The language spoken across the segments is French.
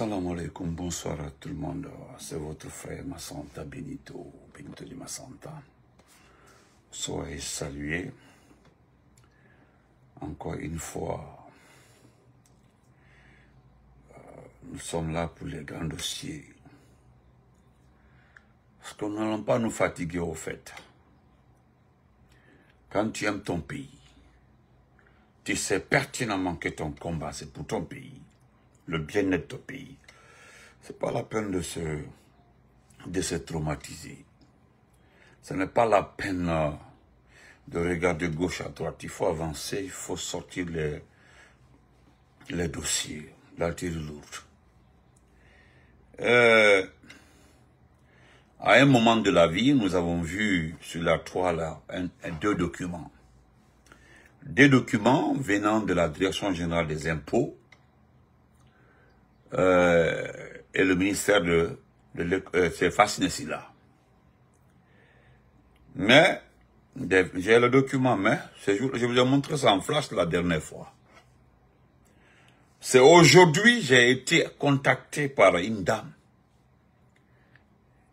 Salam alaikum, bonsoir à tout le monde. C'est votre frère Massanta Benito, Benito de Massanta. Soyez salués. Encore une fois, nous sommes là pour les grands dossiers. Parce que nous n'allons pas nous fatiguer au fait. Quand tu aimes ton pays, tu sais pertinemment que ton combat, c'est pour ton pays, le bien-être de ton pays. Ce n'est pas la peine de se traumatiser. Ce n'est pas la peine de regarder gauche à droite. Il faut avancer, il faut sortir les dossiers, l'artillerie lourde. À un moment de la vie, nous avons vu sur la toile deux documents. Des documents venant de la Direction générale des impôts et le ministère c'est Fassinessila. Mais, j'ai le document, mais je vous ai montré ça en flash la dernière fois. C'est aujourd'hui, j'ai été contacté par une dame.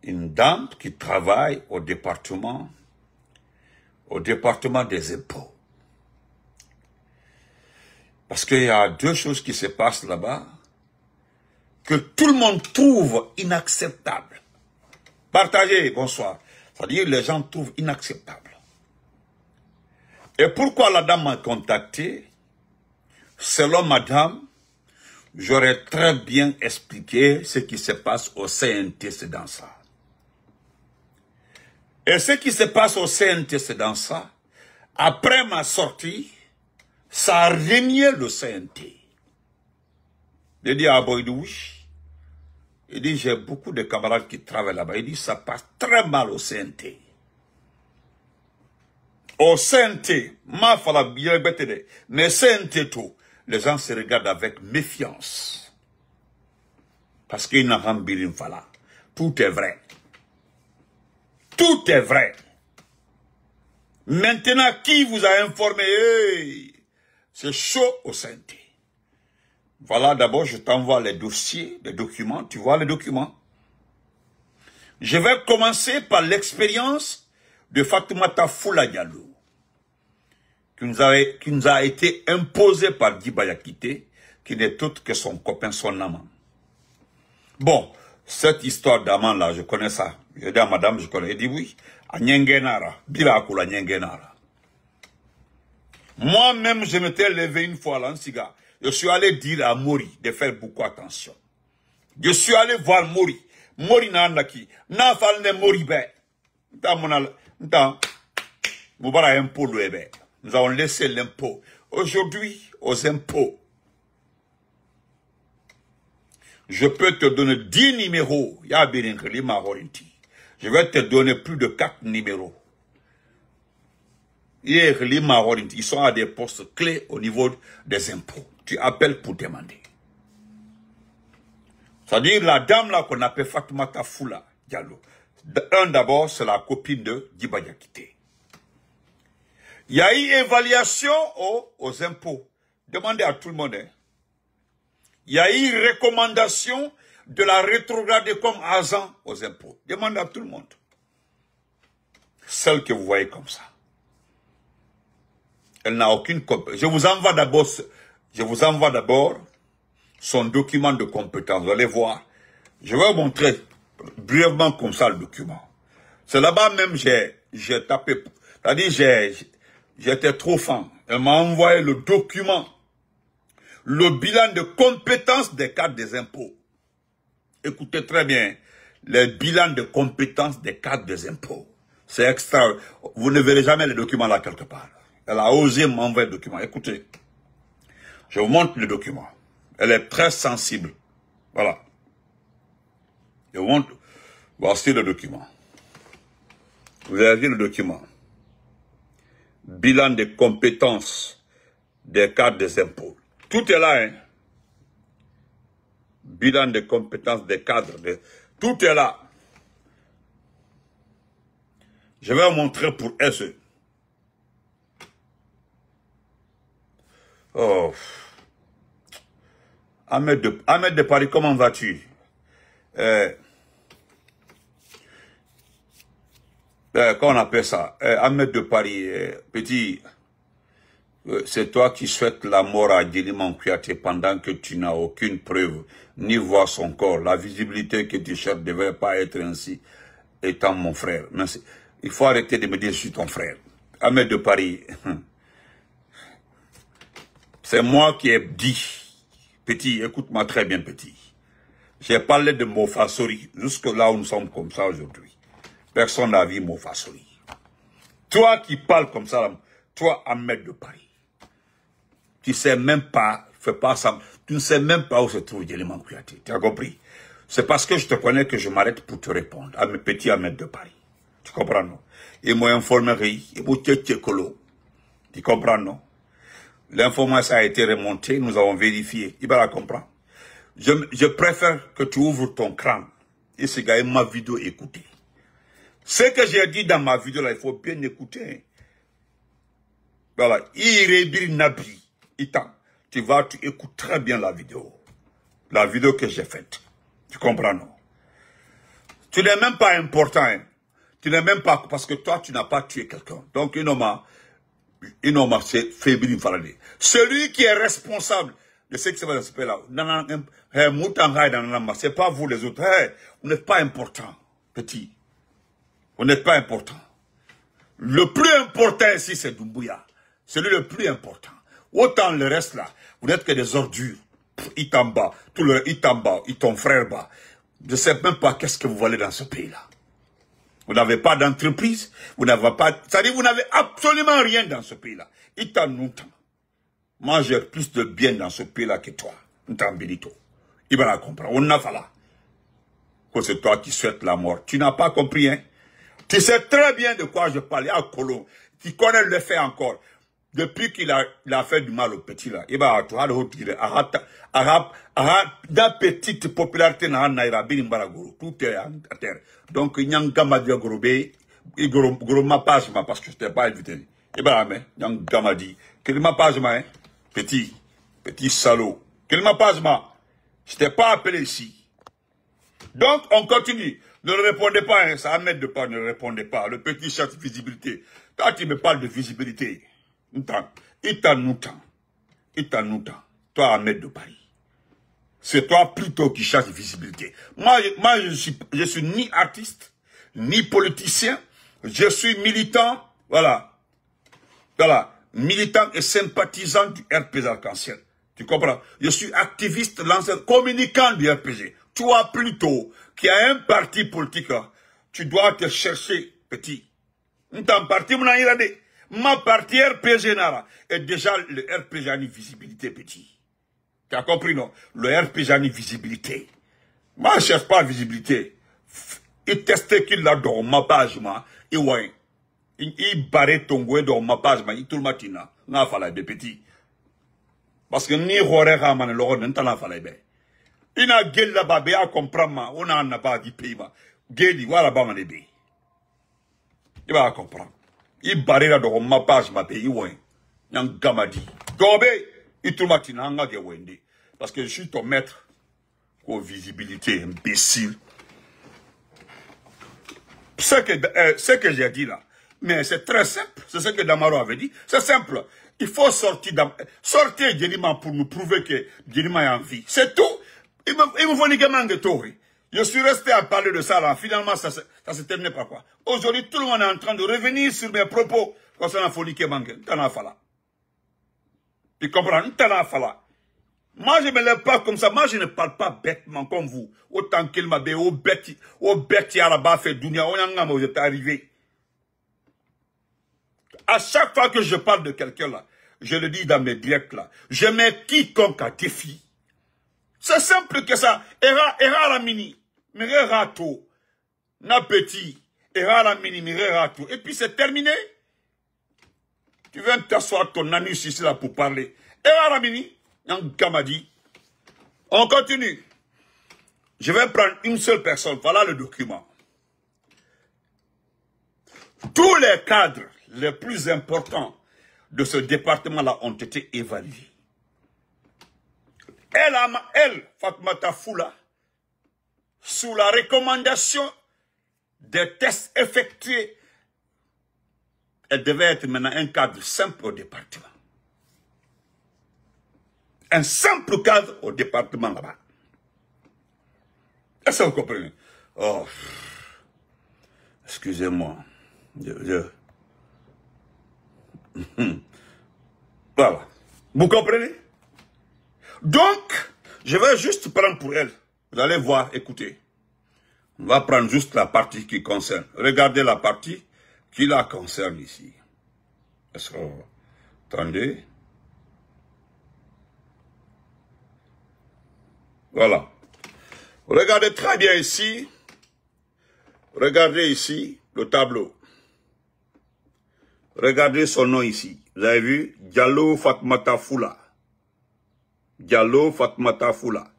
Une dame qui travaille au département des impôts. Parce qu'il y a deux choses qui se passent là-bas que tout le monde trouve inacceptables. Partagez, bonsoir. C'est-à-dire les gens trouvent inacceptable. Et pourquoi la dame m'a contacté? Selon madame, j'aurais très bien expliqué ce qui se passe au CNT, c'est dans ça. Et ce qui se passe au CNT, c'est dans ça. Après ma sortie, ça a régné le CNT. J'ai dit à Boydouche, il dit, j'ai beaucoup de camarades qui travaillent là-bas. Il dit, ça passe très mal au CNT. Au CNT, mais CNT tout, les gens se regardent avec méfiance. Parce qu'il n'a pas de fala. Tout est vrai. Tout est vrai. Maintenant, qui vous a informé? Hey, c'est chaud au CNT. Voilà, d'abord, je t'envoie les dossiers, les documents. Tu vois les documents? Je vais commencer par l'expérience de Fatoumata Foula Diallo, qui nous a été imposée par Djiba Kité, qui n'est autre que son copain, son amant. Bon, cette histoire d'amant là, je connais ça. Je dis à madame, je connais. Elle dit oui. À Nyengenara, Birakula Nyengenara. Moi-même, je m'étais levé une fois là, en cigare. Je suis allé dire à Mori de faire beaucoup attention. Je suis allé voir Mori. Mori n'a qui. N'a fallu ne Mori be. Nous avons laissé l'impôt. Aujourd'hui, aux impôts, je peux te donner 10 numéros. Je vais te donner plus de 4 numéros. Ils sont à des postes clés au niveau des impôts. Tu appelles pour demander. C'est-à-dire la dame là qu'on appelle Fatoumata Foula Diallo. D'abord, c'est la copine de Djiba Kité. Il y a eu évaluation aux impôts. Demandez à tout le monde. Hein. Il y a eu recommandation de la rétrograder comme agent aux impôts. Demandez à tout le monde. Celle que vous voyez comme ça. Elle n'a aucune compétence. Je vous envoie d'abord son document de compétence. Vous allez voir. Je vais vous montrer brièvement comme ça le document. C'est là-bas même j'ai tapé. C'est-à-dire j'étais trop fan. Elle m'a envoyé le document. Le bilan de compétences des cadres des impôts. Écoutez très bien. Le bilan de compétences des cadres des impôts. C'est extra. Vous ne verrez jamais le document là quelque part. Elle a osé m'envoyer le document. Écoutez, je vous montre le document. Elle est très sensible. Voilà. Je vous montre. Voici le document. Vous avez vu le document. Bilan des compétences des cadres des impôts. Tout est là, hein. Bilan des compétences des cadres. Tout est là. Je vais vous montrer pour SE. Oh. Ahmed de Paris, comment vas-tu? Comment on appelle ça? Ahmed de Paris, petit, c'est toi qui souhaites la mort à Djeliman Kouyaté pendant que tu n'as aucune preuve, ni voir son corps. La visibilité que tu cherches ne devrait pas être ainsi, étant mon frère. Merci. Il faut arrêter de me dire je suis ton frère. Ahmed de Paris, c'est moi qui ai dit, petit, écoute-moi très bien, petit. J'ai parlé de Mofassori, jusque là où nous sommes comme ça aujourd'hui. Personne n'a vu Mofassori. Toi qui parles comme ça, toi, Ahmed de Paris, tu sais même pas, fais pas ça, tu ne sais même pas où se trouve Djeliman Kouyaté. Tu as compris? C'est parce que je te connais que je m'arrête pour te répondre, à mes petits Ahmed de Paris. Tu comprends, non? Et moi, informerie, et moi, tu comprends, non? L'information a été remontée, nous avons vérifié. Il va la comprendre. Je préfère que tu ouvres ton crâne et ce gars ma vidéo écouter. Ce que j'ai dit dans ma vidéo là, il faut bien écouter. Voilà, Irebir Nabi, Itam, tu écoutes très bien la vidéo que j'ai faite. Tu comprends, non? Tu n'es même pas important, hein? Tu n'es même pas, parce que toi, tu n'as pas tué quelqu'un. Donc, c'est fébrile, celui qui est responsable de ce qui se passe dans ce pays-là, c'est pas vous les autres. Vous n'êtes pas important, petit. Vous n'êtes pas important. Le plus important ici, c'est Doumbouya. C'est lui le plus important. Autant le reste là, vous n'êtes que des ordures. Itamba, tout le Itamba, ton frère bas. Je ne sais même pas qu'est-ce que vous voulez dans ce pays-là. Vous n'avez pas d'entreprise, vous n'avez pas... C'est-à-dire vous n'avez absolument rien dans ce pays-là. Moi, j'ai plus de bien dans ce pays-là que toi. Il va la comprendre. On n'a pas là. Que c'est toi qui souhaites la mort. Tu n'as pas compris, hein? Tu sais très bien de quoi je parle. À Colomb, tu connais le fait encore. Depuis qu'il a fait du mal au petit là, il va à la petite popularité dans Nairobi, tout est à terre. Donc, il y a un gamadi gorobé, il goroma pas parce que je t'ai pas invité. Il va il y a un gamadi. Qu'il m'a pas petit salaud. Qu'il m'a pas je t'ai pas appelé ici. Donc, on continue. Ne répondez pas, hein, ça Ahmed de Paris ne répondez pas. Le petit cherche visibilité. Toi, tu me parles de visibilité. Toi, Ahmed de Paris. C'est toi plutôt qui cherche visibilité. Moi, je suis ni artiste, ni politicien. Je suis militant, voilà, militant et sympathisant du RPG Arc-en-Ciel. Tu comprends? Je suis activiste, lanceur, communicant du RPG. Toi plutôt, qui a un parti politique, tu dois te chercher, petit. Ma partie RPG Nara. Et déjà, le RPG a une visibilité, petit. Tu as compris, non? Le RPG a une visibilité. Moi, je ne cherche pas la visibilité. Il testait qu'il l'a dans ma page, il barrait ton goût dans ma page, il tout le matin. N'a pas de petit. Parce que ni horreur à man, l'or n'a pas fallu. Il a gueule là-bas, à comprendre, on n'a pas dit pays. Gueule, voilà, bah, il va comprendre. Il barrait là dans ma page, ma pays, Yang gamadi. Gobe, il tout matin, parce que je suis ton maître. Oh, visibilité, imbécile. Ce que j'ai dit là, mais c'est très simple. C'est ce que Damaro avait dit. C'est simple. Il faut sortir Djeliman pour nous prouver que Djeliman est en vie. C'est tout. Il me faut niquer Mangetori. Je suis resté à parler de ça là. Finalement, ça se terminé par quoi? Aujourd'hui, tout le monde est en train de revenir sur mes propos concernant Fonike Mangue. Tu comprends? Moi, je ne me lève pas comme ça. Moi, je ne parle pas bêtement comme vous. Autant qu'il m'a dit, au bête, là-bas, fait dunia, vous êtes arrivé. À chaque fois que je parle de quelqu'un là, je le dis dans mes directs là, je mets quiconque à défi. C'est simple que ça. Era la mini, mire rato. Na petit, era la mini, mire rato. Et puis c'est terminé. Tu viens t'asseoir ton anus ici là pour parler. Era la mini, Yang Gamadi. On continue. Je vais prendre une seule personne. Voilà le document. Tous les cadres les plus importants de ce département-là ont été évalués. Elle, Fatoumata Foula, sous la recommandation des tests effectués, elle devait être maintenant un cadre simple au département. Un simple cadre au département là-bas. Est-ce que vous comprenez? Oh, excusez-moi. Voilà. Vous comprenez? Donc, je vais juste prendre pour elle. Vous allez voir, écoutez. On va prendre juste la partie qui concerne. Regardez la partie qui la concerne ici. Est-ce que... Attendez. Voilà. Regardez très bien ici. Regardez ici le tableau. Regardez son nom ici. Vous avez vu? Diallo Fatoumata Foula. Diallo Fatoumata Foula.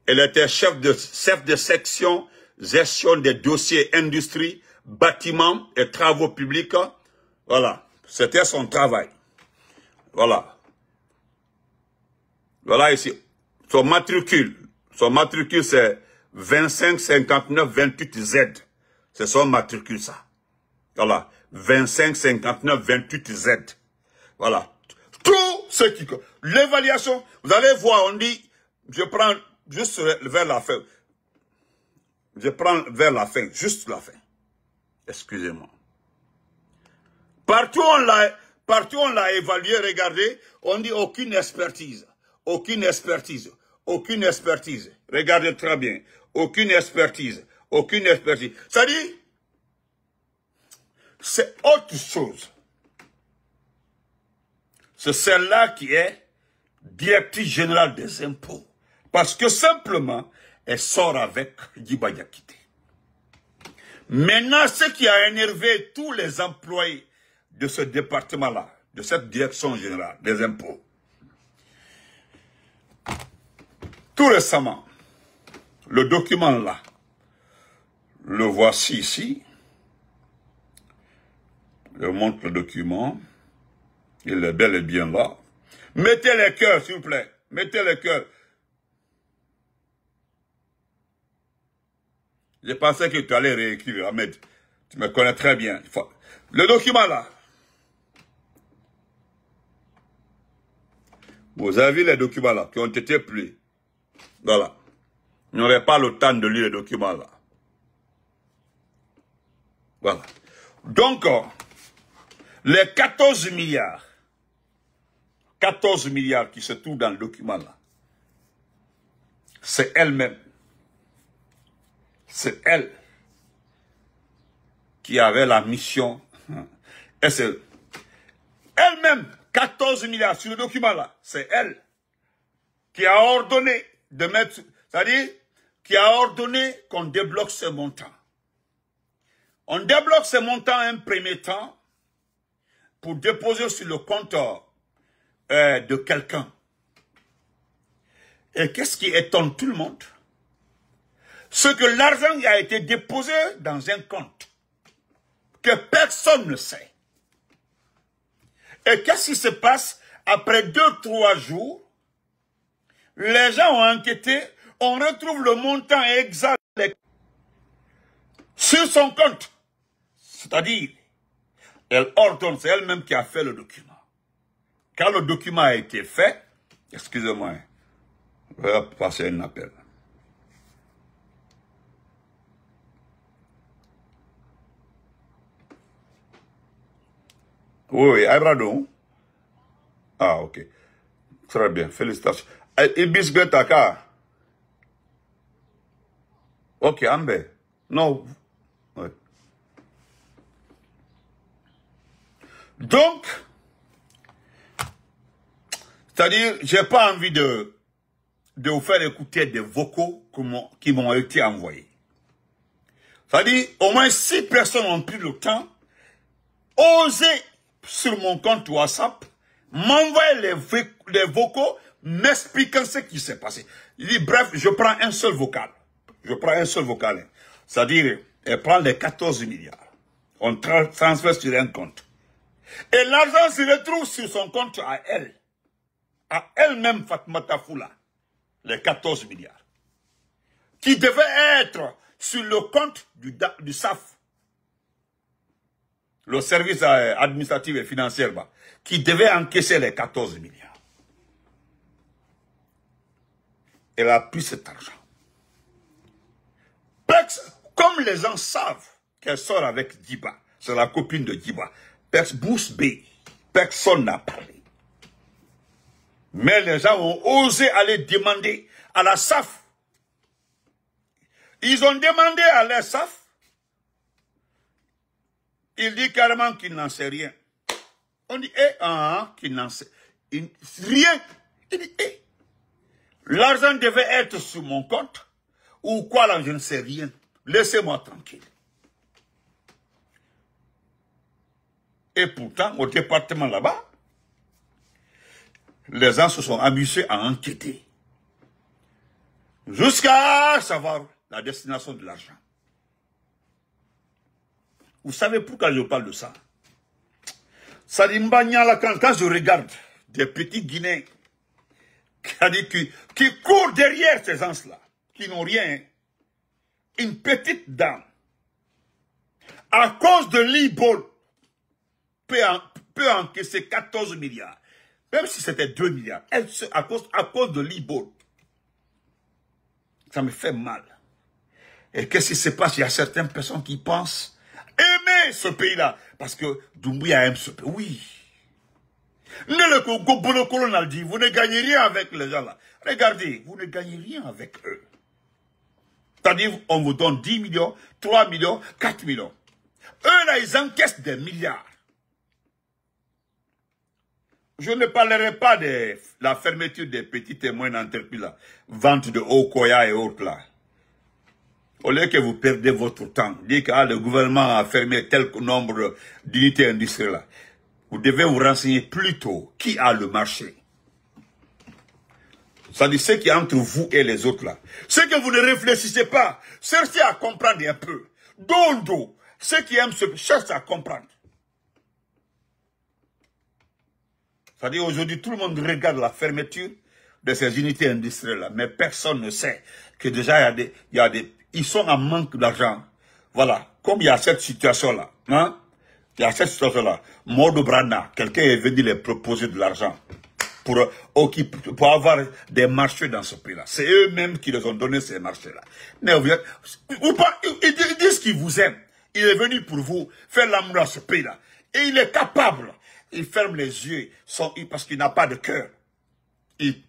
Elle était chef de section gestion des dossiers industrie, bâtiments et travaux publics. Voilà. C'était son travail. Voilà. Voilà ici. Son matricule c'est 25 59 28 Z. C'est son matricule ça. Voilà. 25 59 28 Z. Voilà. Tout ce qui... L'évaluation, vous allez voir, on dit, je prends juste vers la fin. Je prends vers la fin, juste la fin. Excusez-moi. Partout on l'a évalué, regardez, on dit aucune expertise. Aucune expertise. Aucune expertise. Regardez très bien. Aucune expertise. Aucune expertise. Ça dit, c'est autre chose. C'est celle-là qui est directrice générale des impôts. Parce que simplement, elle sort avec Djiba Diakité. Maintenant, ce qui a énervé tous les employés de ce département-là, de cette direction générale des impôts, tout récemment, le document-là, le voici ici. Je montre le document. Il est bel et bien là. Mettez les cœurs, s'il vous plaît. Mettez les cœurs. Je pensais que tu allais réécrire, Ahmed. Tu me connais très bien. Le document là. Vous avez vu les documents là qui ont été pris. Voilà. Vous n'aurez pas le temps de lire les documents là. Voilà. Donc, les 14 milliards qui se trouvent dans le document là, c'est elle-même. C'est elle qui avait la mission. Et c'est elle-même, 14 milliards sur le document là, c'est elle qui a ordonné de mettre, c'est-à-dire qui a ordonné qu'on débloque ce montant. On débloque ce montant un premier temps pour déposer sur le compte de quelqu'un. Et qu'est-ce qui étonne tout le monde? C'est que l'argent a été déposé dans un compte que personne ne sait. Et qu'est-ce qui se passe? Après 2-3 jours, les gens ont enquêté, on retrouve le montant exact sur son compte. C'est-à-dire, elle ordonne, c'est elle-même qui a fait le document. Quand le document a été fait, excusez-moi, je vais passer un appel. Oui, Abrado. Ah, ok. Très bien, félicitations. Ibis Betaka. Ok, Ambe. Non. Ouais. Donc, c'est-à-dire, j'ai pas envie de vous faire écouter des vocaux qui m'ont été envoyés. C'est-à-dire, au moins 6 personnes ont pris le temps, osé sur mon compte WhatsApp, m'envoyer les vocaux, m'expliquant ce qui s'est passé. Il dit, bref, je prends un seul vocal. Je prends un seul vocal. C'est-à-dire, elle prend les 14 milliards. On transfère sur un compte. Et l'argent se retrouve sur son compte à elle. À elle-même, Fatoumata Foula. les 14 milliards, qui devaient être sur le compte du SAF, le service administratif et financier, qui devait encaisser les 14 milliards. Elle a pris cet argent. Comme les gens savent qu'elle sort avec Djiba, c'est la copine de Djiba, Bouche B, personne n'a parlé. Mais les gens ont osé aller demander à la SAF. Ils ont demandé à la SAF. Il dit carrément qu'il n'en sait rien. On dit, qu'il n'en sait rien. Il dit, l'argent devait être sur mon compte. Ou quoi là, je ne sais rien. Laissez-moi tranquille. Et pourtant, au département là-bas, les gens se sont amusés à enquêter. Jusqu'à savoir la destination de l'argent. Vous savez pourquoi je parle de ça? Quand je regarde des petits Guinéens qui courent derrière ces gens-là, qui n'ont rien, une petite dame, à cause de l'e-ball, peut encaisser 14 milliards. Même si c'était 2 milliards. À cause de l'e-ball. Ça me fait mal. Et qu'est-ce qui se passe? Il y a certaines personnes qui pensent aimer ce pays-là. Parce que Doumbouya aime ce pays. Oui. Vous ne gagnez rien avec les gens là. Regardez, vous ne gagnez rien avec eux. C'est-à-dire, on vous donne 10 millions, 3 millions, 4 millions. Eux là, ils encaissent des milliards. Je ne parlerai pas de la fermeture des petits témoins d'entreprise là. Vente de Okoya et autres là. Au lieu que vous perdez votre temps, dites que le gouvernement a fermé tel nombre d'unités industrielles là. Vous devez vous renseigner plutôt qui a le marché. C'est-à-dire ce qui est entre vous et les autres là. Ce que vous ne réfléchissez pas, cherchez à comprendre un peu. Dondo, ceux qui aiment cherchent à comprendre. C'est-à-dire aujourd'hui, tout le monde regarde la fermeture de ces unités industrielles-là, mais personne ne sait que déjà, ils sont en manque d'argent. Voilà, comme il y a cette situation-là, hein, il y a cette situation-là, Modo Brana, quelqu'un est venu les proposer de l'argent pour avoir des marchés dans ce pays-là. C'est eux-mêmes qui les ont donné ces marchés-là. Mais ils disent qu'ils vous aiment. Il est venu pour vous faire l'amour à ce pays-là. Et il est capable. Il ferme les yeux parce qu'il n'a pas de cœur. Il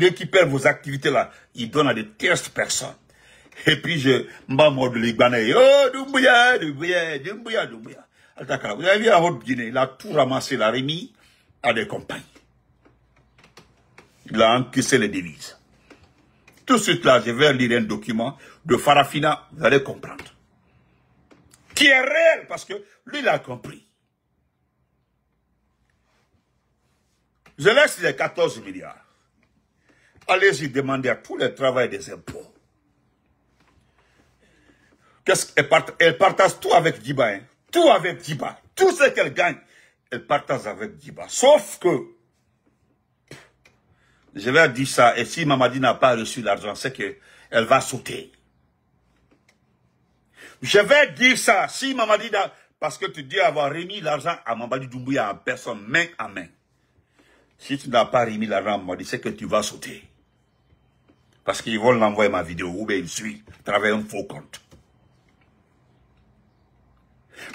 récupère vos activités là. Il donne à des tierces personnes. Et puis Mbamo de Libanais. Oh, Doumbouya. Vous avez vu à votre Guinée, il a tout ramassé, il a remis à des compagnies. Il a encaissé les devises. Tout de suite là, je vais lire un document de Farafina, vous allez comprendre. Qui est réel, parce que lui, il a compris. Je laisse les 14 milliards. Allez-y demander à tous les travailleurs des impôts. Elle partage tout avec Djiba. Hein? Tout avec Djiba. Tout ce qu'elle gagne, elle partage avec Djiba. Sauf que, je vais dire ça, et si Mamadi n'a pas reçu l'argent, c'est qu'elle va sauter. Je vais dire ça, si Mamadi n'a... Parce que tu dis avoir remis l'argent à Mamadi Doumbouya en personne, main à main. Si tu n'as pas remis l'argent à Mamadi, c'est que tu vas sauter. Parce qu'ils vont l'envoyer ma vidéo, ou bien il suit, à travers un faux compte.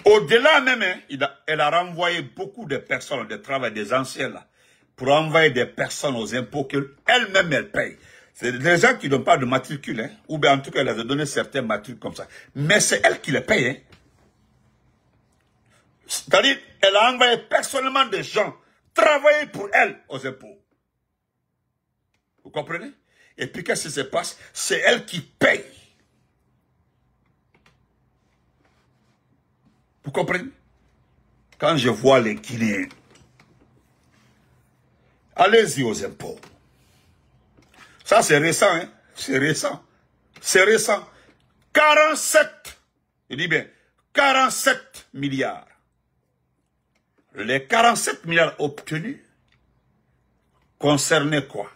Au-delà même, hein, elle a renvoyé beaucoup de personnes, des travailleurs, des anciens là, pour envoyer des personnes aux impôts qu'elle-même elle paye. C'est des gens qui n'ont pas de matricule, hein, ou bien en tout cas elle a donné certains matricules comme ça. Mais c'est elle qui les paye. Hein. C'est-à-dire, elle a envoyé personnellement des gens travailler pour elle aux impôts. Vous comprenez? Et puis qu'est-ce qui se passe? C'est elle qui paye. Vous comprenez? Quand je vois les Guinéens, allez-y aux impôts. Ça c'est récent, hein? C'est récent. C'est récent. 47, je dis bien, 47 milliards. Les 47 milliards obtenus concernaient quoi?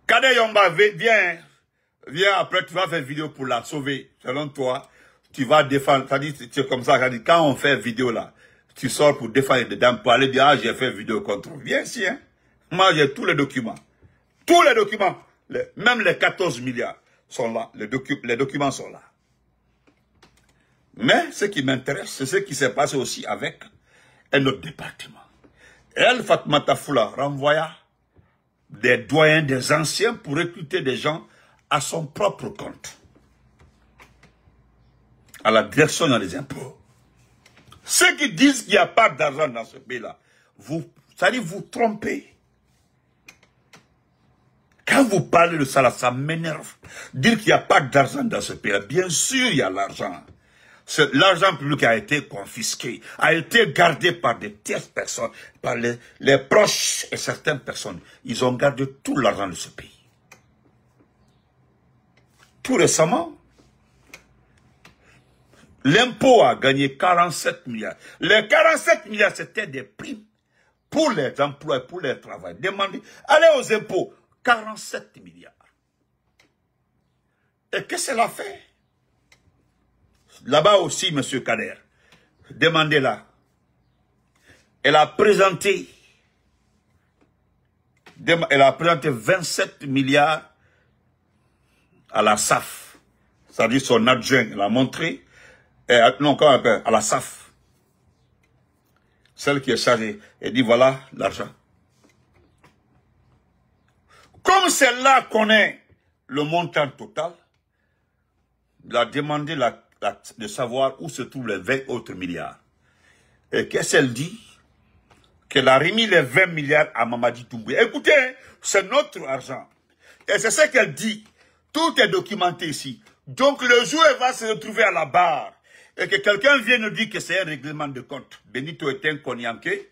Kade Yomba, viens après, tu vas faire vidéo pour la sauver. Selon toi, tu vas défendre. Ça dit, c'est comme ça, quand on fait vidéo là, tu sors pour défendre les dames, pour aller dire, ah, j'ai fait vidéo contre. Viens ici, hein. Moi, j'ai tous les documents. Tous les documents. Même les 14 milliards sont là. Les documents sont là. Mais ce qui m'intéresse, c'est ce qui s'est passé aussi avec un autre département. Elle, Fatoumata Foula, renvoya des doyens, des anciens pour recruter des gens à son propre compte. À la direction dans les impôts. Ceux qui disent qu'il n'y a pas d'argent dans ce pays-là, ça dit vous trompez. Quand vous parlez de ça, là, ça m'énerve. Dire qu'il n'y a pas d'argent dans ce pays-là, bien sûr il y a l'argent. L'argent public a été confisqué, a été gardé par des tierces personnes, par les proches et certaines personnes. Ils ont gardé tout l'argent de ce pays. Tout récemment, l'impôt a gagné 47 milliards. Les 47 milliards, c'était des primes pour les emplois, pour les travailleurs. Demandez, allez aux impôts, 47 milliards. Et qu'est-ce qu'elle a fait? Là-bas aussi, M. Kader, demandez-la. Elle a présenté 27 milliards à la SAF. C'est-à-dire son adjoint l'a montré. Non, comment on appelle? À la SAF. Celle qui est chargée. Elle dit voilà l'argent. Comme celle-là connaît le montant total, il a demandé de savoir où se trouvent les 20 autres milliards. Et qu'est-ce qu'elle dit? Qu'elle a remis les 20 milliards à Mamadi Doumbouya. Écoutez, c'est notre argent. Et c'est ce qu'elle dit. Tout est documenté ici. Donc le jour où elle va se retrouver à la barre, et que quelqu'un vienne nous dire que c'est un règlement de compte. Benito est un Konyanké.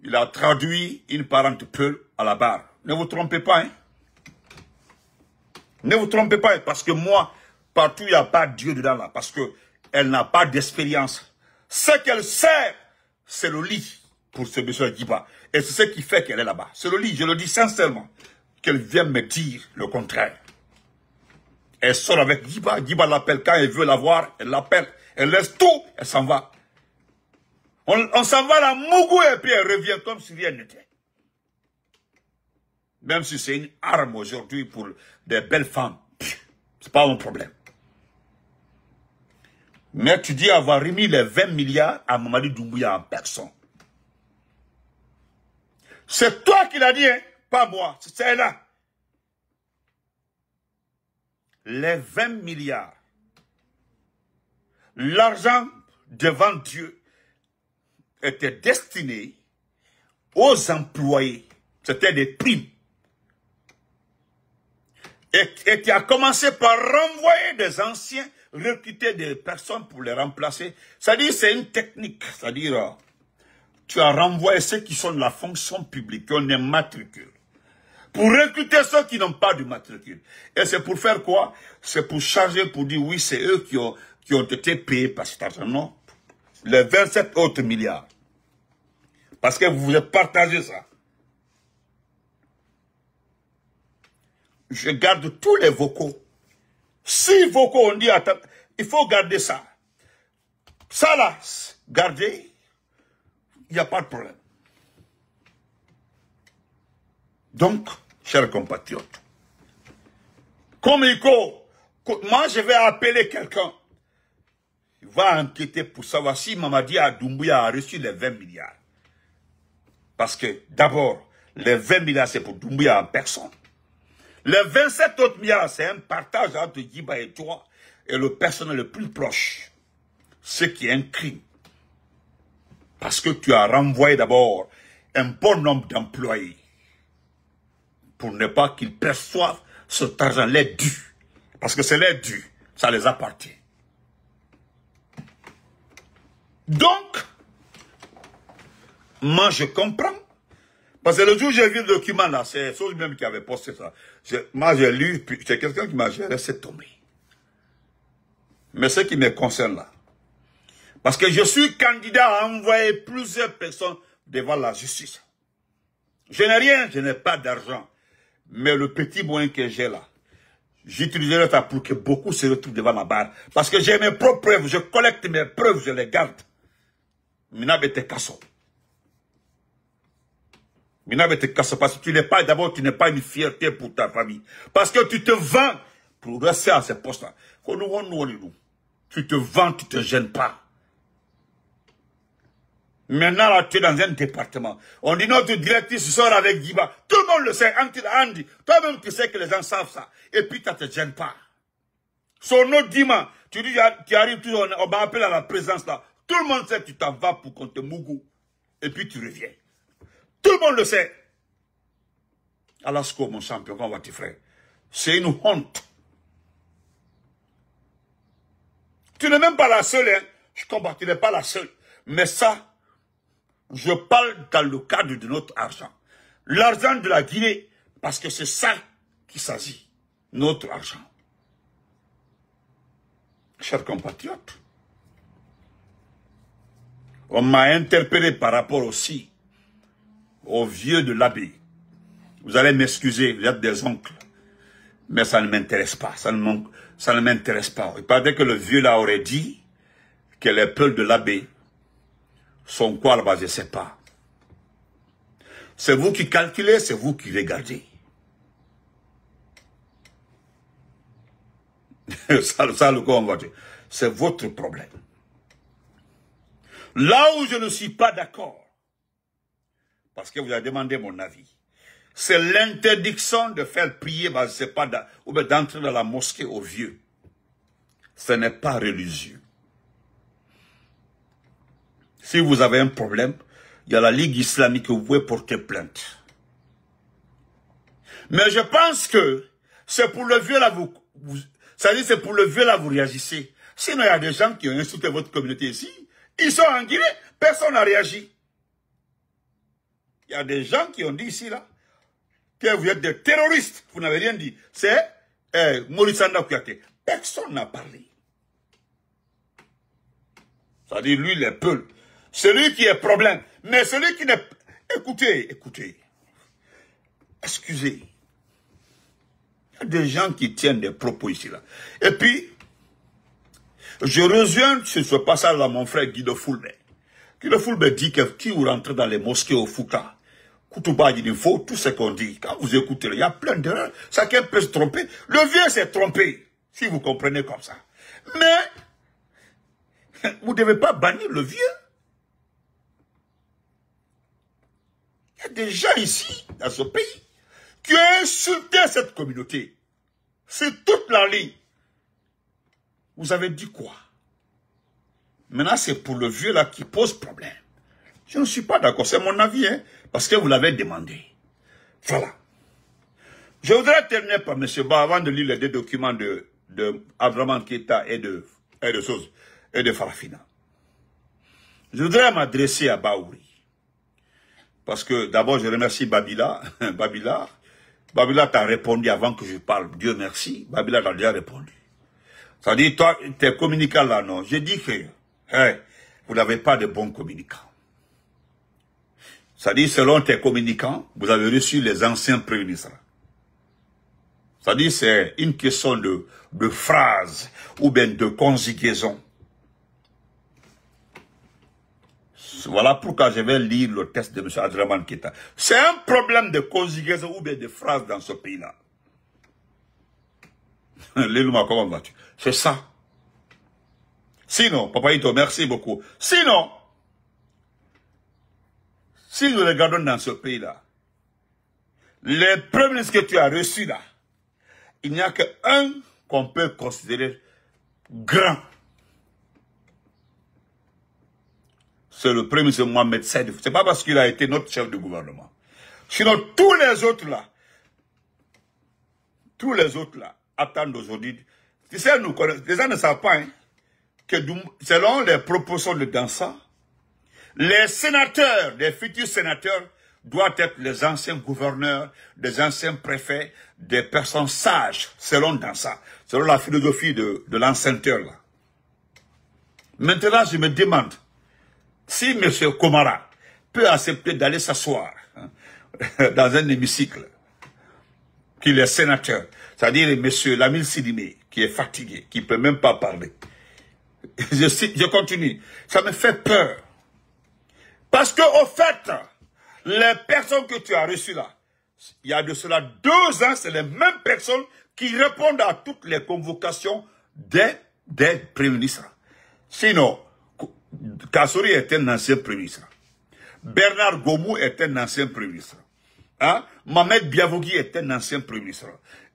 Il a traduit une parente Peul à la barre. Ne vous trompez pas, hein. Ne vous trompez pas, parce que moi, partout, il n'y a pas Dieu dedans là, parce qu'elle n'a pas d'expérience. Ce qu'elle sert, c'est le lit pour ce monsieur Djiba. Et c'est ce qui fait qu'elle est là-bas. C'est le lit, je le dis sincèrement, qu'elle vient me dire le contraire. Elle sort avec Djiba, Djiba l'appelle quand elle veut la voir, elle l'appelle, elle laisse tout, elle s'en va. On s'en va à Mougou et puis elle revient comme si rien n'était. Même si c'est une arme aujourd'hui pour des belles femmes, c'est pas mon problème. Mais tu dis avoir remis les 20 milliards à Mamadi Doumbouya en personne. C'est toi qui l'as dit, hein? Pas moi, c'est celle-là. Les 20 milliards, l'argent devant Dieu était destiné aux employés. C'était des primes. Et tu as commencé par renvoyer des anciens, recruter des personnes pour les remplacer. C'est-à-dire, c'est une technique. C'est-à-dire, tu as renvoyé ceux qui sont de la fonction publique, qui ont des matricules, pour recruter ceux qui n'ont pas de matricule. Et c'est pour faire quoi? C'est pour charger, pour dire, oui, c'est eux qui ont été payés par cet argent. Non. Les 27 autres milliards. Parce que vous voulez partager ça. Je garde tous les vocaux. 6 vocaux, on dit, attends, il faut garder ça. Ça là, garder, il n'y a pas de problème. Donc, chers compatriotes, comme Iko, moi je vais appeler quelqu'un. Il va enquêter pour savoir si Mamadi Doumbouya a reçu les 20 milliards. Parce que d'abord, les 20 milliards c'est pour Doumbouya en personne. Les 27 autres milliards, c'est un partage entre Djiba et toi et le personnel le plus proche. Ce qui est un crime. Parce que tu as renvoyé d'abord un bon nombre d'employés pour ne pas qu'ils perçoivent cet argent, les dus. Parce que c'est les dus, ça les appartient. Donc, moi je comprends. Parce que le jour où j'ai vu le document là, c'est ceux même qui avaient posté ça. Moi j'ai lu, c'est quelqu'un qui m'a laissé tomber. Mais ce qui me concerne là, parce que je suis candidat à envoyer plusieurs personnes devant la justice. Je n'ai rien, je n'ai pas d'argent. Mais le petit moyen que j'ai là, j'utiliserai ça pour que beaucoup se retrouvent devant la barre. Parce que j'ai mes propres preuves, je collecte mes preuves, je les garde. Minabete Kasso. Minabete Kasso, parce que tu n'es pas, d'abord, tu n'es pas une fierté pour ta famille. Parce que tu te vends pour rester à ces postes-là. Tu te vends, tu te gênes pas. Maintenant, là, tu es dans un département. On dit notre directrice sort avec Diba. Tout le monde le sait. Andy, toi-même, tu sais que les gens savent ça. Et puis, ça ne te gêne pas. Son autre Dima, tu dis, tu arrives toujours, on m'appelle à la présence là. Tout le monde sait que tu t'en vas pour qu'on te mougou. Et puis, tu reviens. Tout le monde le sait. Alasko, mon champion, comment vas-tu, frère? C'est une honte. Tu n'es même pas la seule, hein. Je comprends, tu n'es pas la seule. Mais ça, je parle dans le cadre de notre argent. L'argent de la Guinée, parce que c'est ça qu'il s'agit. Notre argent. Chers compatriotes, on m'a interpellé par rapport aussi au vieux de l'abbé. Vous allez m'excuser, vous êtes des oncles. Mais ça ne m'intéresse pas. Ça ne m'intéresse pas. Il paraît que le vieux là aurait dit que les peuls de l'abbé sont quoi là-bas, je ne sais pas. C'est vous qui calculez, c'est vous qui regardez. ça le on va dire. C'est votre problème. Là où je ne suis pas d'accord, parce que vous avez demandé mon avis, c'est l'interdiction de faire prier, bah, je sais pas, ou bien d'entrer dans la mosquée aux vieux. Ce n'est pas religieux. Si vous avez un problème, il y a la Ligue islamique que vous pouvez porter plainte. Mais je pense que c'est pour le vieux là, ça dit c'est pour le vieux là vous réagissez. Sinon il y a des gens qui ont insulté votre communauté ici, ils sont en Guinée, personne n'a réagi. Il y a des gens qui ont dit ici là, que vous êtes des terroristes, vous n'avez rien dit. C'est Maurice Sanda Kouyaté. Personne n'a parlé. Ça dit lui les peuls. Celui qui est problème. Mais celui qui n'est... Écoutez. Excusez. Il y a des gens qui tiennent des propos ici là. Et puis, je rejoins sur ce passage-là mon frère Guido Fulbe. Guido Fulbe dit que qui vous rentrez dans les mosquées au Fouta, Koutouba dit il faut tout ce qu'on dit. Quand vous écoutez, il y a plein d'erreurs. Chacun peut se tromper. Le vieux s'est trompé, si vous comprenez comme ça. Mais, vous ne devez pas bannir le vieux. Il y a des gens ici, dans ce pays, qui ont insulté cette communauté. C'est toute la ligne. Vous avez dit quoi? Maintenant, c'est pour le vieux là qui pose problème. Je ne suis pas d'accord, c'est mon avis, hein, parce que vous l'avez demandé. Voilà. Je voudrais terminer par M. Ba, avant de lire les deux documents de Abdraman Keita et de Farafina. Je voudrais m'adresser à Baouri. Parce que d'abord, je remercie Babila. Babila t'a répondu avant que je parle. Dieu merci. Babila t'a déjà répondu. Ça dit, toi, tes communicants là, non. J'ai dit que vous n'avez pas de bons communicants. Ça dit, selon tes communicants, vous avez reçu les anciens premiers ministres. Ça dit, c'est une question de phrase ou bien de conjugaison. Voilà pourquoi je vais lire le texte de M. Abdraman Keita. C'est un problème de conjugaison ou bien de phrase dans ce pays-là. Lis-moi, comment vas-tu? C'est ça. Sinon, Papa Ito, merci beaucoup. Sinon, si nous regardons dans ce pays-là, les premiers ministres que tu as reçus là, il n'y a qu'un qu'on peut considérer grand. C'est le premier ministre Mohamed Saïd. Ce n'est pas parce qu'il a été notre chef de gouvernement. Sinon, tous les autres là, attendent aujourd'hui. Tu sais, les gens ne savent pas, hein, que selon les propositions de Dansa, les sénateurs, les futurs sénateurs, doivent être les anciens gouverneurs, des anciens préfets, des personnes sages, selon Dansa, selon la philosophie de l'ancien-teur là. Maintenant, je me demande, si M. Komara peut accepter d'aller s'asseoir dans un hémicycle qu'il est sénateur. C'est-à-dire monsieur Lamine Sidibé, qui est fatigué, qui ne peut même pas parler. Je continue. Ça me fait peur. Parce que, au fait, les personnes que tu as reçues là, il y a de cela 2 ans, c'est les mêmes personnes qui répondent à toutes les convocations des premiers ministres. Sinon, Kassory est un ancien premier ministre. Bernard Gomou est un ancien premier ministre. Hein? Mohamed Biavogui est un ancien premier ministre.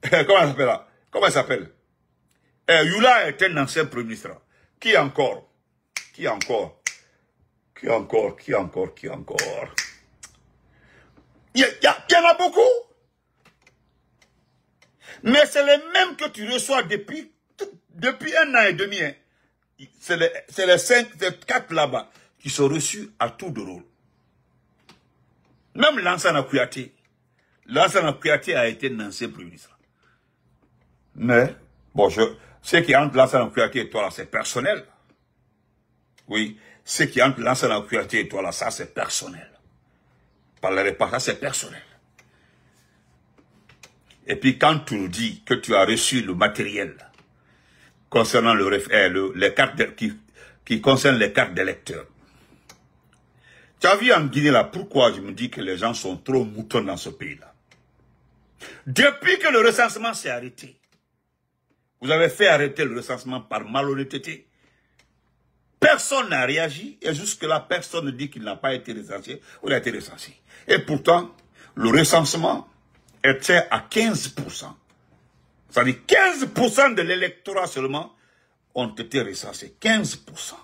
Comment il s'appelle là? Comment il s'appelle? Yula est un ancien premier ministre. Qui encore? Qui encore? Qui encore? Qui encore? Qui encore? Il y en a beaucoup. Mais c'est les mêmes que tu reçois depuis 1 an et demi. Hein. C'est les 4 là-bas qui sont reçus à tour de rôle. Même Lansana Kouyaté. Lansana Kouyaté a été un ancien premier ministre. Mais, bon, ce qui est entre Lansana Kouyaté et toi là, c'est personnel. Oui, ce qui est entre Lansana Kouyaté et toi là, ça c'est personnel. Parlerai pas, ça c'est personnel. Et puis quand tu nous dis que tu as reçu le matériel concernant les cartes qui concernent les cartes d'électeurs. Tu as vu en Guinée là, pourquoi je me dis que les gens sont trop moutons dans ce pays-là. Depuis que le recensement s'est arrêté, vous avez fait arrêter le recensement par malhonnêteté. Personne n'a réagi et jusque-là, personne ne dit qu'il n'a pas été recensé ou il a été recensé. Et pourtant, le recensement était à 15%. C'est-à-dire 15% de l'électorat seulement ont été recensés. 15%.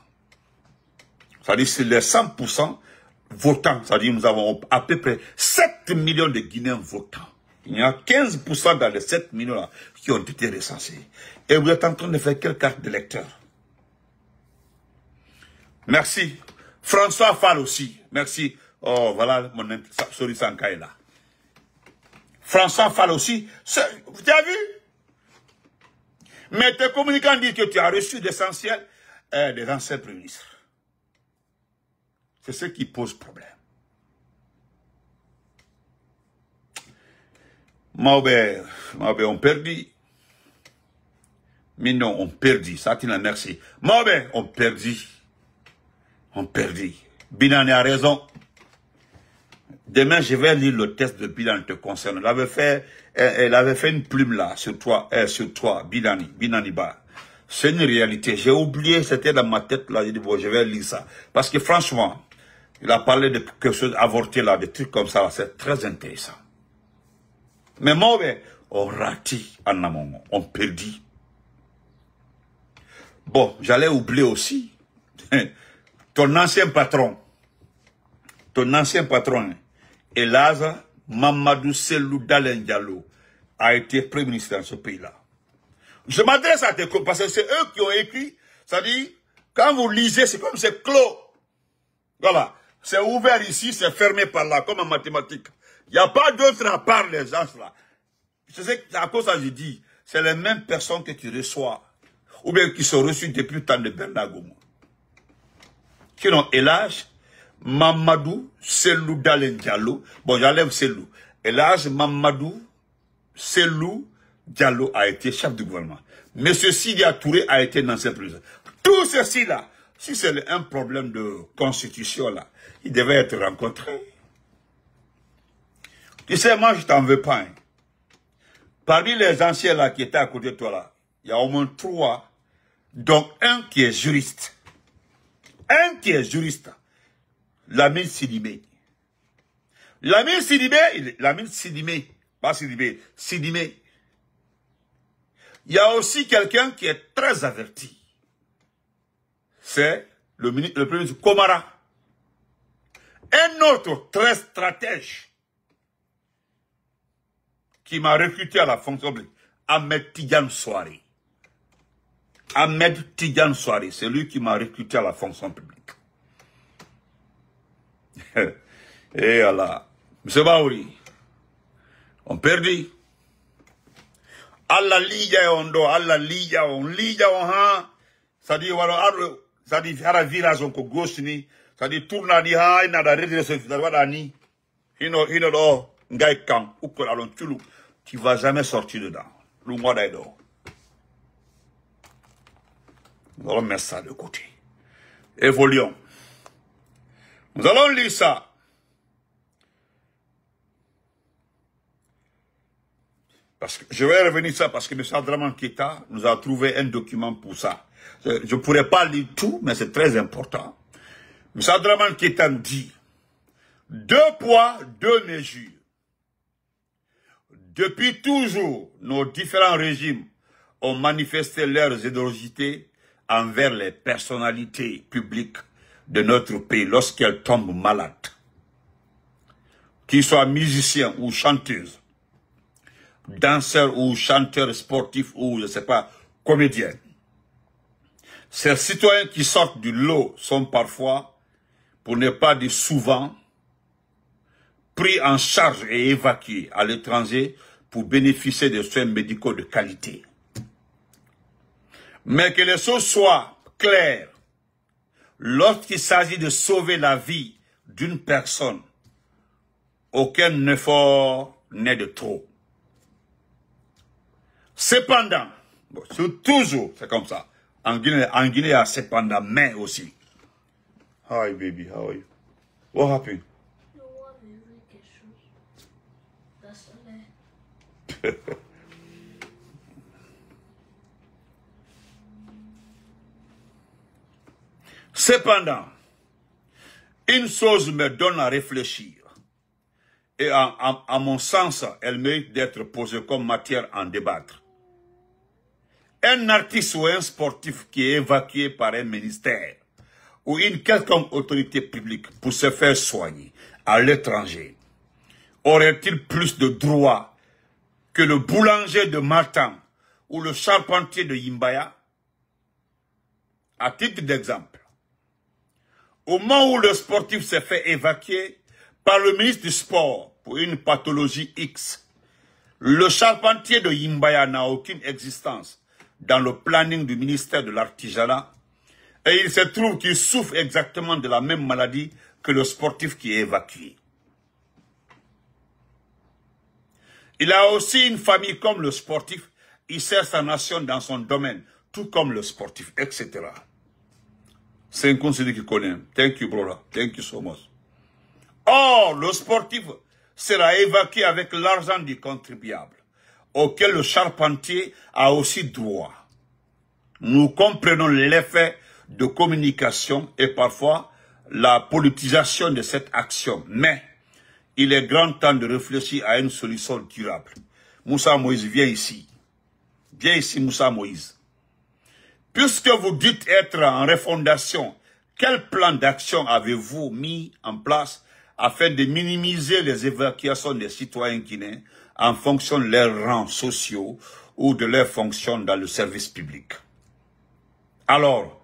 C'est-à-dire c'est les 100% votants. C'est-à-dire nous avons à peu près 7 millions de Guinéens votants. Il y a 15% dans les 7 millions-là qui ont été recensés. Et vous êtes en train de faire quelle carte d'électeur? Merci. François Fall aussi. Merci. Oh, voilà mon Sori Sanka est là. François Fall aussi. Tu as vu? Mais tes communicants disent que tu as reçu l'essentiel des anciens premiers ministres. C'est ce qui pose problème. Maubert, on perdit. Mais non, on perdit. Ça, tu l'as merci. Maubert, on perdit. On perdit. Binani a raison. Demain, je vais lire le test de bilan te concernant. Elle avait fait une plume là, sur toi, Binani Ba. C'est une réalité. J'ai oublié, c'était dans ma tête là. J'ai dit, bon, je vais lire ça. Parce que franchement, il a parlé de quelque chose avorté là, des trucs comme ça. C'est très intéressant. Mais moi, on ratit en amont. On perdit. Bon, j'allais oublier aussi. Ton ancien patron, Elaza Mamadou Selou Dalen Diallo, a été premier ministre dans ce pays-là. Je m'adresse à tes collègues, parce que c'est eux qui ont écrit, c'est-à-dire, quand vous lisez, c'est comme c'est clos. Voilà. C'est ouvert ici, c'est fermé par là, comme en mathématiques. Il n'y a pas d'autre à part les gens là. C'est à cause de ça que je dis, c'est les mêmes personnes que tu reçois, ou bien qui sont reçues depuis le temps de Bernard Gomou. Qui ont Elage Mamadou Selou Dalen Diallo. Bon, j'enlève Selou. Elage Mamadou Selou Diallo a été chef du gouvernement. Monsieur Sidia Touré a été un ancien président. Tout ceci là, si c'est un problème de constitution là, il devait être rencontré. Tu sais, moi je t'en veux pas. Hein. Parmi les anciens là qui étaient à côté de toi là, il y a au moins 3, dont un qui est juriste. Un qui est juriste, Lamine Sidibé. Lamine Sidibé, pas Sidibé, Sidibé. Il y a aussi quelqu'un qui est très averti. C'est le premier ministre Komara. Un autre très stratège qui m'a recruté à la fonction publique, Ahmed Tidiane Souare. Ahmed Tidiane Souare, c'est lui qui m'a recruté à la fonction publique. Et voilà. M. Baouri, on perdit. Allah liya ondo, Allah liya on ha. Ça dit, voilà, ça dit, hara virage on ko gauche ni, ça dit, tourna ni ha, ina da redresse, ça va ni. Hino do, ngai kan, ou ko alon tulu. tu ne vas jamais sortir dedans. Le mois d'Aïdor. Nous allons mettre ça de côté. Évoluons. Nous allons lire ça. Parce que, je vais revenir sur ça parce que M. Abdraman Keïta nous a trouvé un document pour ça. Je ne pourrais pas lire tout, mais c'est très important. M. Abdraman Keïta dit, 2 poids, 2 mesures. Depuis toujours, nos différents régimes ont manifesté leur générosité envers les personnalités publiques de notre pays lorsqu'elles tombent malades. Qu'ils soient musiciens ou chanteuses, danseurs ou chanteurs sportifs ou, je ne sais pas, comédiens. Ces citoyens qui sortent du lot sont parfois, pour ne pas dire souvent, pris en charge et évacués à l'étranger pour bénéficier de soins médicaux de qualité. Mais que les choses soient claires, lorsqu'il s'agit de sauver la vie d'une personne, aucun effort n'est de trop. Cependant, bon, c'est toujours, c'est comme ça. En Guinée, il y a cependant, mais aussi. Hi baby, how are you? What happened? Cependant, une chose me donne à réfléchir. Et à mon sens, elle mérite d'être posée comme matière à en débattre. Un artiste ou un sportif qui est évacué par un ministère ou une quelconque autorité publique pour se faire soigner à l'étranger, aurait-il plus de droits que le boulanger de Matam ou le charpentier de Yimbaya? À titre d'exemple, au moment où le sportif s'est fait évacuer par le ministre du Sport pour une pathologie X, le charpentier de Yimbaya n'a aucune existence dans le planning du ministère de l'Artisanat et il se trouve qu'il souffre exactement de la même maladie que le sportif qui est évacué. Il a aussi une famille comme le sportif, il sert sa nation dans son domaine, tout comme le sportif, etc. C'est un conseiller qui connaît. Thank you, brother. Thank you so much. Or, le sportif sera évacué avec l'argent du contribuable, auquel le charpentier a aussi droit. Nous comprenons l'effet de communication et parfois la politisation de cette action, mais il est grand temps de réfléchir à une solution durable. Moussa Moïse, viens ici. Viens ici, Moussa Moïse. Puisque vous dites être en refondation, quel plan d'action avez-vous mis en place afin de minimiser les évacuations des citoyens guinéens en fonction de leurs rangs sociaux ou de leurs fonctions dans le service public? Alors,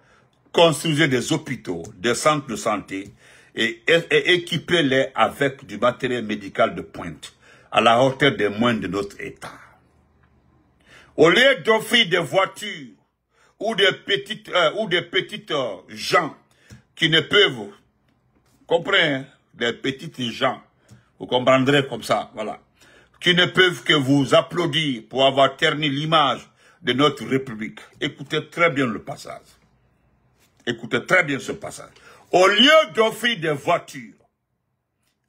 construisez des hôpitaux, des centres de santé et équipez-les avec du matériel médical de pointe à la hauteur des moyens de notre État. Au lieu d'offrir des voitures ou des petites gens qui ne peuvent, comprenez, des petites gens, vous comprendrez comme ça, voilà, qui ne peuvent que vous applaudir pour avoir terni l'image de notre République. Écoutez très bien le passage. Écoutez très bien ce passage. Au lieu d'offrir des voitures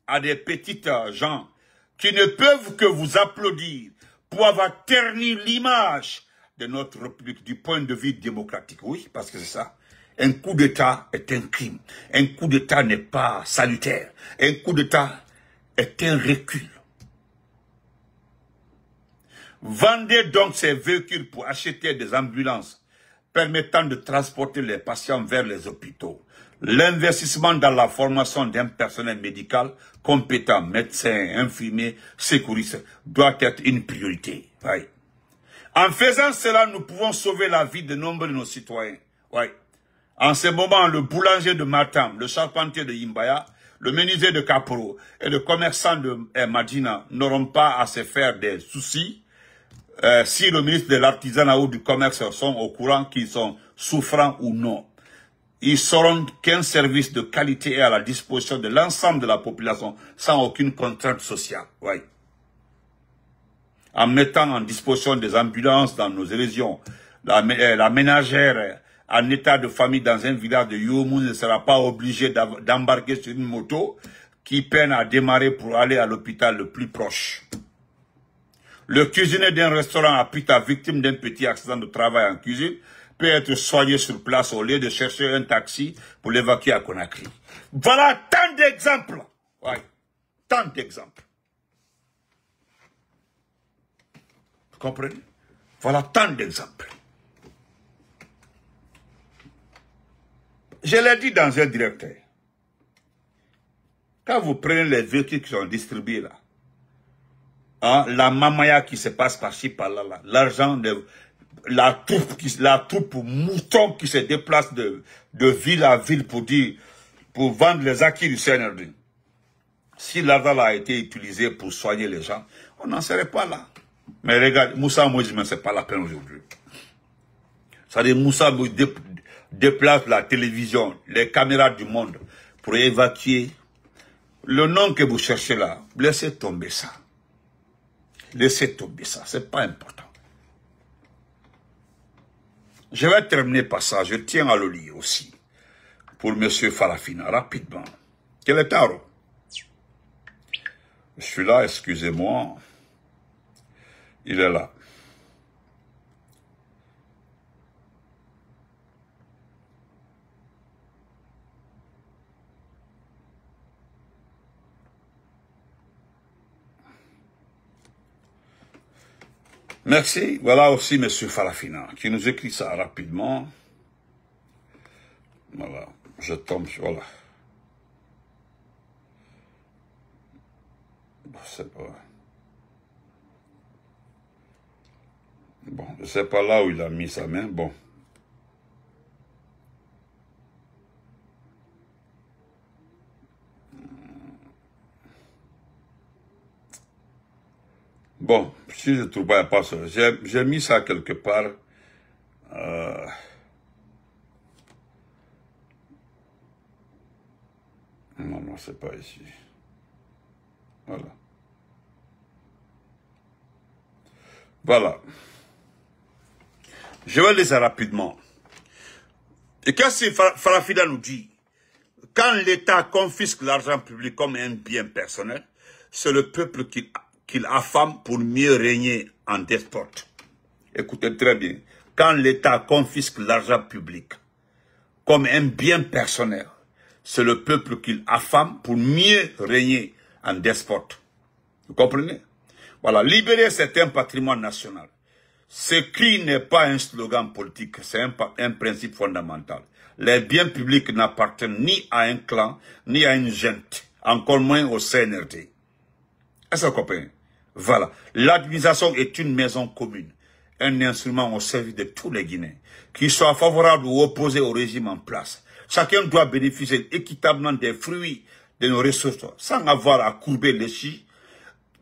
à des petites gens qui ne peuvent que vous applaudir pour avoir terni l'image de notre République du point de vue démocratique. Oui, parce que c'est ça. Un coup d'État est un crime. Un coup d'État n'est pas salutaire. Un coup d'État est un recul. Vendez donc ces véhicules pour acheter des ambulances permettant de transporter les patients vers les hôpitaux. L'investissement dans la formation d'un personnel médical compétent, médecins, infirmiers, sécuristes, doit être une priorité. Oui. En faisant cela, nous pouvons sauver la vie de nombreux de nos citoyens. Oui. En ce moment, le boulanger de Matam, le charpentier de Yimbaya, le menuisier de Kaporo et le commerçant de Madina n'auront pas à se faire des soucis si le ministre de l'Artisanat ou du Commerce sont au courant qu'ils sont souffrants ou non. Ils sauront qu'un service de qualité est à la disposition de l'ensemble de la population sans aucune contrainte sociale. Oui. en mettant en disposition des ambulances dans nos régions. La ménagère en état de famille dans un village de Youmou ne sera pas obligée d'embarquer sur une moto qui peine à démarrer pour aller à l'hôpital le plus proche. Le cuisinier d'un restaurant à Pita, victime d'un petit accident de travail en cuisine, peut être soigné sur place au lieu de chercher un taxi pour l'évacuer à Conakry. Voilà tant d'exemples. Ouais, tant d'exemples. Vous comprenez? Voilà tant d'exemples. Je l'ai dit dans un directeur. Quand vous prenez les véhicules qui sont distribués là, hein, la mamaya qui se passe par-ci, par-là, l'argent, la troupe mouton qui se déplace de ville à ville pour vendre les acquis du CNRD. Si l'argent a été utilisé pour soigner les gens, on n'en serait pas là. Mais regarde, Moussa Moïse, c'est pas la peine aujourd'hui. C'est-à-dire Moussa Moïse déplace la télévision, les caméras du monde pour évacuer le nom que vous cherchez là. Laissez tomber ça. Laissez tomber ça, c'est pas important. Je vais terminer par ça, je tiens à le lire aussi. Pour M. Farafina, rapidement. Quel est Taro? Je suis là, excusez-moi. Il est là. Merci. Voilà aussi M. Farafina qui nous écrit ça rapidement. Voilà. Je tombe sur... Voilà. C'est pas... Bon, je ne sais pas là où il a mis sa main. Bon. Bon, si je ne trouve pas ça, j'ai mis ça quelque part. Non, non, c'est pas ici. Voilà. Voilà. Je vais laisser rapidement. Et qu'est-ce que Farafina nous dit? Quand l'État confisque l'argent public comme un bien personnel, c'est le peuple qu'il affame pour mieux régner en despote. Écoutez très bien. Quand l'État confisque l'argent public comme un bien personnel, c'est le peuple qu'il affame pour mieux régner en despote. Vous comprenez? Voilà, libérer c'est un patrimoine national. Ce cri n'est pas un slogan politique, c'est un principe fondamental. Les biens publics n'appartiennent ni à un clan, ni à une junte, encore moins au CNRD. Est-ce que vous comprenez? Voilà, l'administration est une maison commune, un instrument au service de tous les Guinéens, qu'ils soient favorables ou opposés au régime en place. Chacun doit bénéficier équitablement des fruits de nos ressources, sans avoir à courber les chis,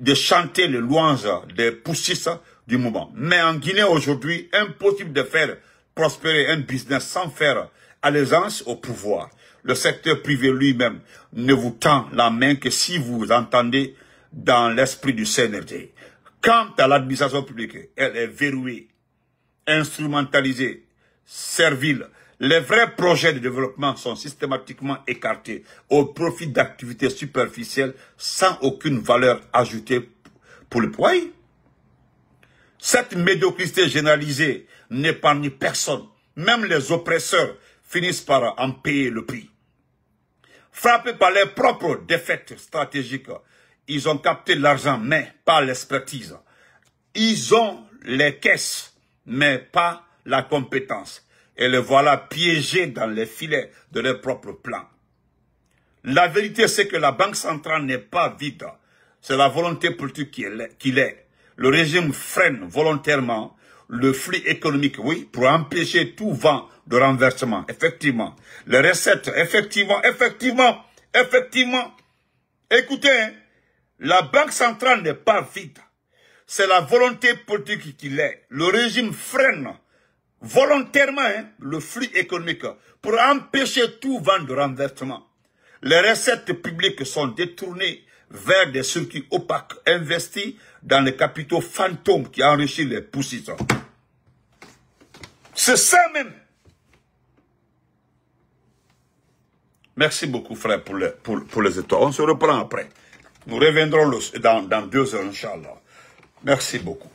de chanter les louanges des poussistes du moment. Mais en Guinée aujourd'hui, impossible de faire prospérer un business sans faire allégeance au pouvoir. Le secteur privé lui-même ne vous tend la main que si vous entendez dans l'esprit du CNRD. Quant à l'administration publique, elle est verrouillée, instrumentalisée, servile. Les vrais projets de développement sont systématiquement écartés au profit d'activités superficielles sans aucune valeur ajoutée pour le pays. Cette médiocrité généralisée n'épargne personne. Même les oppresseurs finissent par en payer le prix. Frappés par leurs propres défaites stratégiques, ils ont capté l'argent, mais pas l'expertise. Ils ont les caisses, mais pas la compétence. Et les voilà piégés dans les filets de leur propre plan. La vérité, c'est que la Banque centrale n'est pas vide. C'est la volonté politique qui l'est. Le régime freine volontairement le flux économique, oui, pour empêcher tout vent de renversement. Effectivement. Les recettes, effectivement. Écoutez, hein, la Banque centrale n'est pas vide. C'est la volonté politique qui l'est. Le régime freine volontairement le flux économique pour empêcher tout vent de renversement. Les recettes publiques sont détournées vers des circuits opaques, investis dans les capitaux fantômes qui enrichissent les poussissants. C'est ça même. Merci beaucoup, frère, pour les étoiles. On se reprend après. Nous reviendrons dans 2 heures, Inch'Allah. Merci beaucoup.